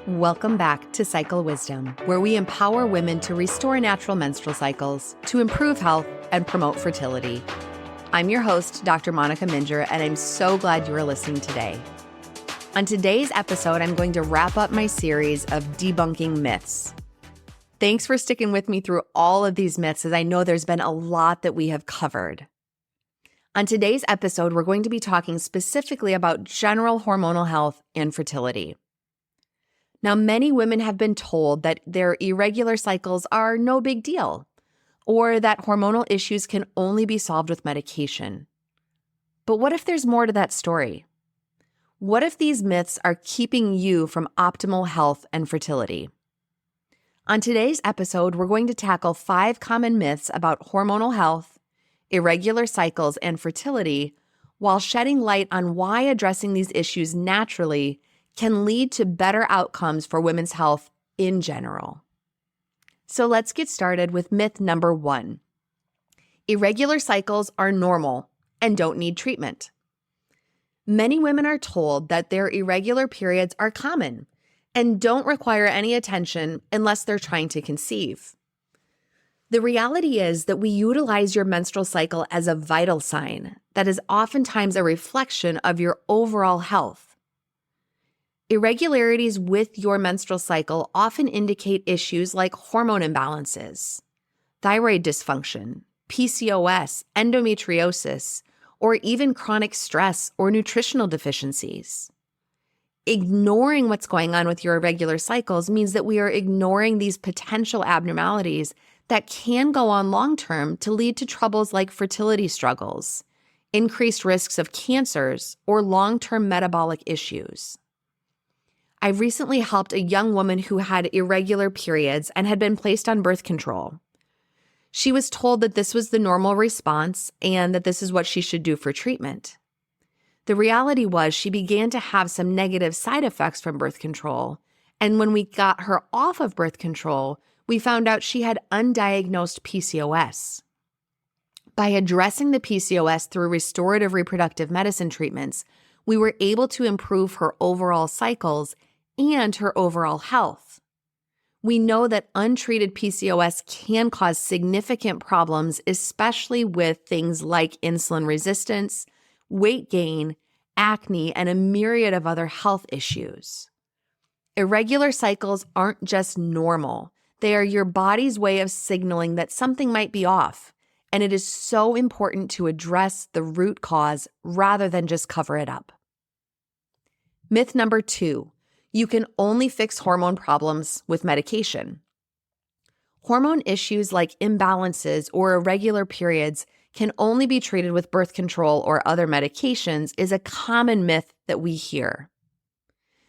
Welcome back to Cycle Wisdom, where we empower women to restore natural menstrual cycles, to improve health, and promote fertility. I'm your host, Dr. Monica Minjeur, and I'm so glad you are listening today. On today's episode, I'm going to wrap up my series of debunking myths. Thanks for sticking with me through all of these myths, as I know there's been a lot that we have covered. On today's episode, we're going to be talking specifically about general hormonal health and fertility. Now, many women have been told that their irregular cycles are no big deal, or that hormonal issues can only be solved with medication. But what if there's more to that story? What if these myths are keeping you from optimal health and fertility? On today's episode, we're going to tackle 5 common myths about hormonal health, irregular cycles, and fertility, while shedding light on why addressing these issues naturally can lead to better outcomes for women's health in general. So let's get started with myth number 1. Irregular cycles are normal and don't need treatment. Many women are told that their irregular periods are common and don't require any attention unless they're trying to conceive. The reality is that we utilize your menstrual cycle as a vital sign that is oftentimes a reflection of your overall health. Irregularities with your menstrual cycle often indicate issues like hormone imbalances, thyroid dysfunction, PCOS, endometriosis, or even chronic stress or nutritional deficiencies. Ignoring what's going on with your irregular cycles means that we are ignoring these potential abnormalities that can go on long-term to lead to troubles like fertility struggles, increased risks of cancers, or long-term metabolic issues. I recently helped a young woman who had irregular periods and had been placed on birth control. She was told that this was the normal response and that this is what she should do for treatment. The reality was she began to have some negative side effects from birth control, and when we got her off of birth control, we found out she had undiagnosed PCOS. By addressing the PCOS through restorative reproductive medicine treatments, we were able to improve her overall cycles and her overall health. We know that untreated PCOS can cause significant problems, especially with things like insulin resistance, weight gain, acne, and a myriad of other health issues. Irregular cycles aren't just normal. They are your body's way of signaling that something might be off, and it is so important to address the root cause rather than just cover it up. Myth number 2. You can only fix hormone problems with medication. Hormone issues like imbalances or irregular periods can only be treated with birth control or other medications is a common myth that we hear.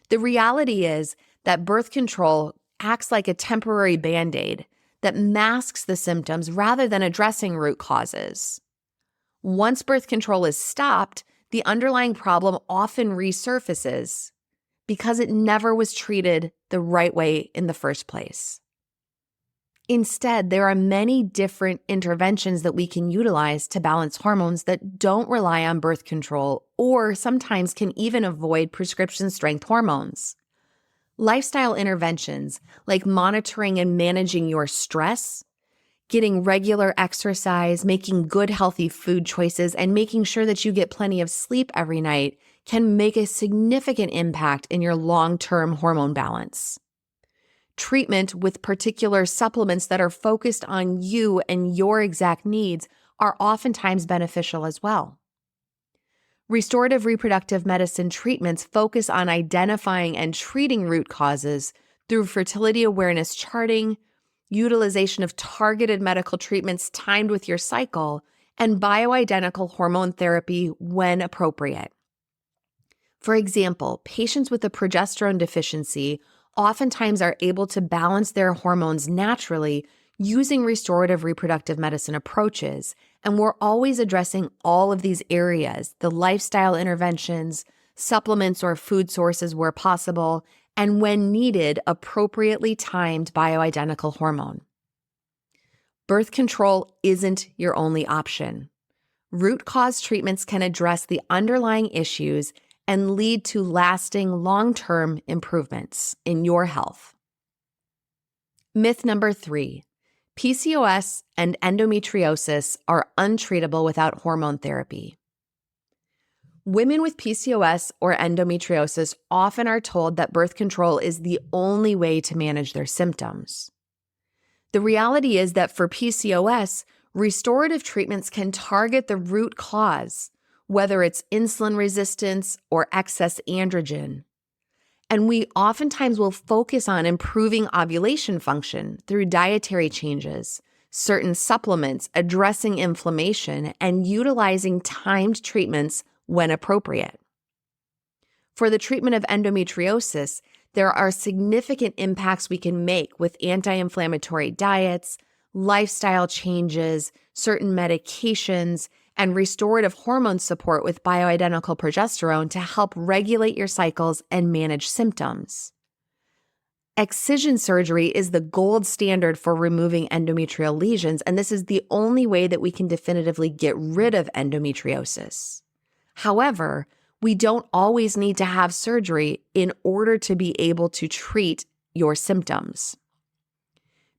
The reality is that birth control acts like a temporary Band-Aid that masks the symptoms rather than addressing root causes. Once birth control is stopped, the underlying problem often resurfaces because it never was treated the right way in the first place. Instead, there are many different interventions that we can utilize to balance hormones that don't rely on birth control or sometimes can even avoid prescription strength hormones. Lifestyle interventions like monitoring and managing your stress, getting regular exercise, making good healthy food choices, and making sure that you get plenty of sleep every night can make a significant impact in your long-term hormone balance. Treatment with particular supplements that are focused on you and your exact needs are oftentimes beneficial as well. Restorative reproductive medicine treatments focus on identifying and treating root causes through fertility awareness charting, utilization of targeted medical treatments timed with your cycle, and bioidentical hormone therapy when appropriate. For example, patients with a progesterone deficiency oftentimes are able to balance their hormones naturally using restorative reproductive medicine approaches, and we're always addressing all of these areas, the lifestyle interventions, supplements or food sources where possible, and when needed, appropriately timed bioidentical hormone. Birth control isn't your only option. Root cause treatments can address the underlying issues and lead to lasting long-term improvements in your health. Myth number 3, PCOS and endometriosis are untreatable without hormone therapy. Women with PCOS or endometriosis often are told that birth control is the only way to manage their symptoms. The reality is that for PCOS, restorative treatments can target the root cause, whether it's insulin resistance or excess androgen. And we oftentimes will focus on improving ovulation function through dietary changes, certain supplements, addressing inflammation, and utilizing timed treatments when appropriate. For the treatment of endometriosis, there are significant impacts we can make with anti-inflammatory diets, lifestyle changes, certain medications, and restorative hormone support with bioidentical progesterone to help regulate your cycles and manage symptoms. Excision surgery is the gold standard for removing endometrial lesions, and this is the only way that we can definitively get rid of endometriosis. However, we don't always need to have surgery in order to be able to treat your symptoms.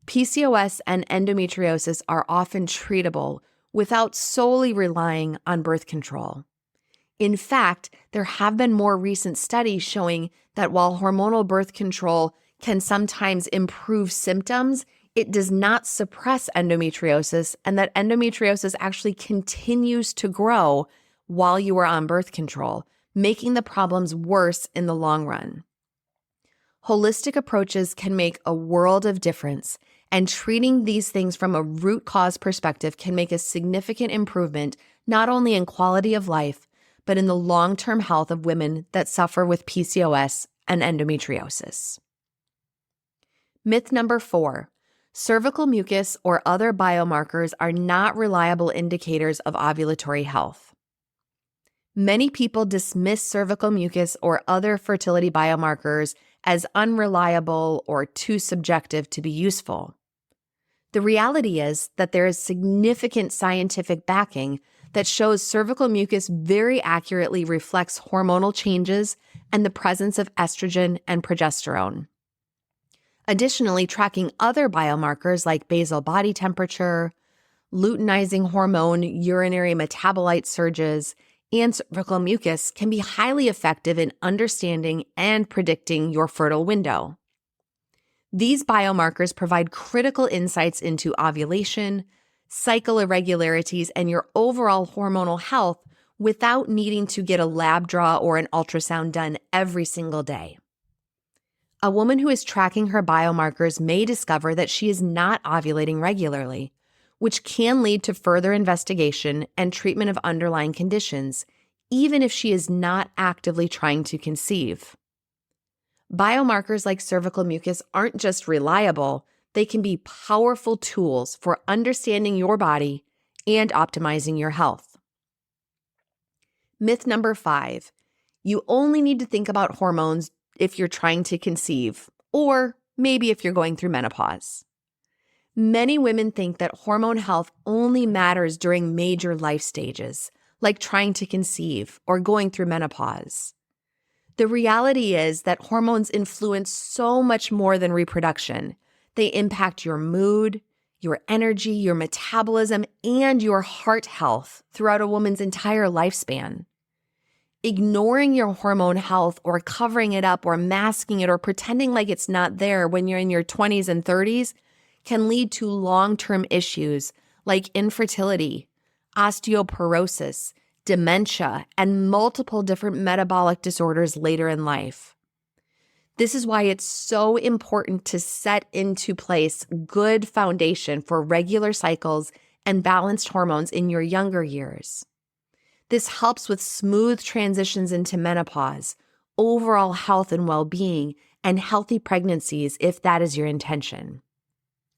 PCOS and endometriosis are often treatable without solely relying on birth control. In fact, there have been more recent studies showing that while hormonal birth control can sometimes improve symptoms, it does not suppress endometriosis, and that endometriosis actually continues to grow while you are on birth control, making the problems worse in the long run. Holistic approaches can make a world of difference, and treating these things from a root cause perspective can make a significant improvement not only in quality of life, but in the long-term health of women that suffer with PCOS and endometriosis. Myth number 4, cervical mucus or other biomarkers are not reliable indicators of ovulatory health. Many people dismiss cervical mucus or other fertility biomarkers as unreliable or too subjective to be useful. The reality is that there is significant scientific backing that shows cervical mucus very accurately reflects hormonal changes and the presence of estrogen and progesterone. Additionally, tracking other biomarkers like basal body temperature, luteinizing hormone urinary metabolite surges, and cervical mucus can be highly effective in understanding and predicting your fertile window. These biomarkers provide critical insights into ovulation, cycle irregularities, and your overall hormonal health without needing to get a lab draw or an ultrasound done every single day. A woman who is tracking her biomarkers may discover that she is not ovulating regularly, which can lead to further investigation and treatment of underlying conditions, even if she is not actively trying to conceive. Biomarkers like cervical mucus aren't just reliable, they can be powerful tools for understanding your body and optimizing your health. Myth number 5, you only need to think about hormones if you're trying to conceive, or maybe if you're going through menopause. Many women think that hormone health only matters during major life stages, like trying to conceive or going through menopause. The reality is that hormones influence so much more than reproduction. They impact your mood, your energy, your metabolism, and your heart health throughout a woman's entire lifespan. Ignoring your hormone health or covering it up or masking it or pretending like it's not there when you're in your 20s and 30s can lead to long-term issues like infertility, osteoporosis, dementia, and multiple different metabolic disorders later in life. This is why it's so important to set into place good foundation for regular cycles and balanced hormones in your younger years. This helps with smooth transitions into menopause, overall health and well-being, and healthy pregnancies if that is your intention.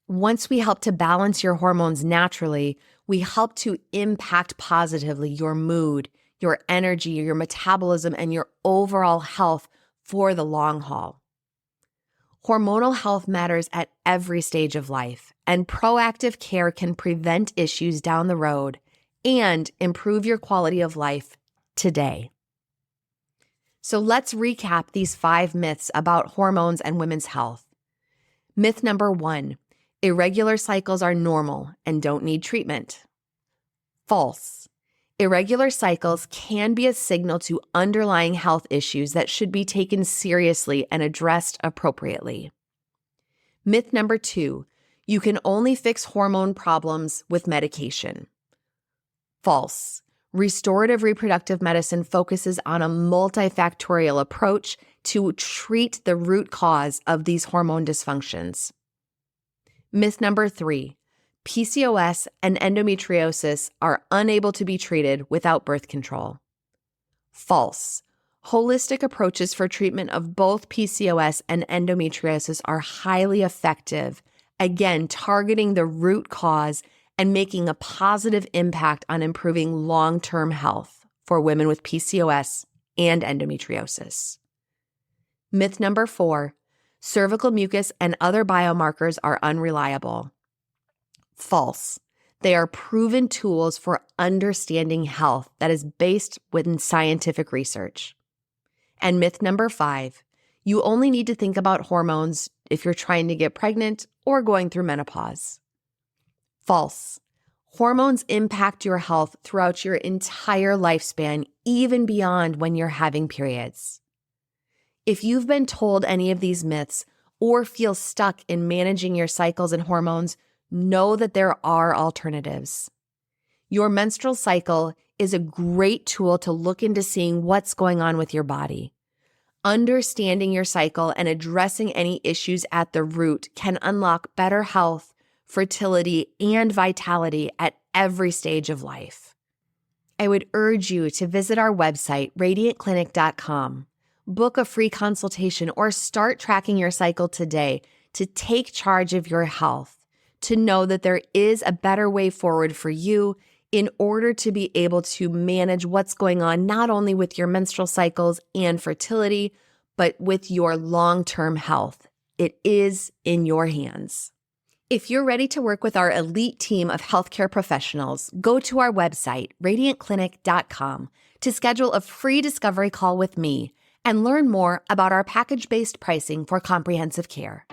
Once we help to balance your hormones naturally, we help to impact positively your mood, your energy, your metabolism, and your overall health for the long haul. Hormonal health matters at every stage of life, and proactive care can prevent issues down the road and improve your quality of life today. So let's recap these 5 myths about hormones and women's health. Myth number 1, irregular cycles are normal and don't need treatment. False. Irregular cycles can be a signal to underlying health issues that should be taken seriously and addressed appropriately. Myth number 2, you can only fix hormone problems with medication. False. Restorative reproductive medicine focuses on a multifactorial approach to treat the root cause of these hormone dysfunctions. Myth number 3, PCOS and endometriosis are unable to be treated without birth control. False. Holistic approaches for treatment of both PCOS and endometriosis are highly effective, again, targeting the root cause and making a positive impact on improving long-term health for women with PCOS and endometriosis. Myth number 4, cervical mucus and other biomarkers are unreliable. False. They are proven tools for understanding health that is based within scientific research. And myth number 5, you only need to think about hormones if you're trying to get pregnant or going through menopause. False. Hormones impact your health throughout your entire lifespan, even beyond when you're having periods. If you've been told any of these myths or feel stuck in managing your cycles and hormones, know that there are alternatives. Your menstrual cycle is a great tool to look into seeing what's going on with your body. Understanding your cycle and addressing any issues at the root can unlock better health, fertility, and vitality at every stage of life. I would urge you to visit our website, radiantclinic.com, book a free consultation, or start tracking your cycle today to take charge of your health, to know that there is a better way forward for you in order to be able to manage what's going on not only with your menstrual cycles and fertility, but with your long-term health. It is in your hands. If you're ready to work with our elite team of healthcare professionals, go to our website, radiantclinic.com, to schedule a free discovery call with me and learn more about our package-based pricing for comprehensive care.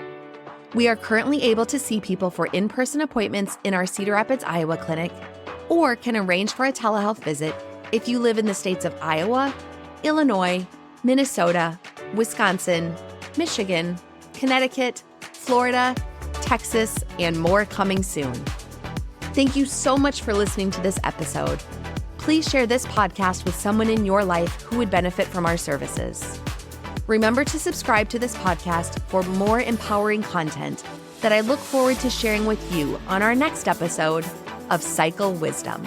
We are currently able to see people for in-person appointments in our Cedar Rapids, Iowa clinic, or can arrange for a telehealth visit if you live in the states of Iowa, Illinois, Minnesota, Wisconsin, Michigan, Connecticut, Florida, Texas, and more coming soon. Thank you so much for listening to this episode. Please share this podcast with someone in your life who would benefit from our services. Remember to subscribe to this podcast for more empowering content that I look forward to sharing with you on our next episode of Cycle Wisdom.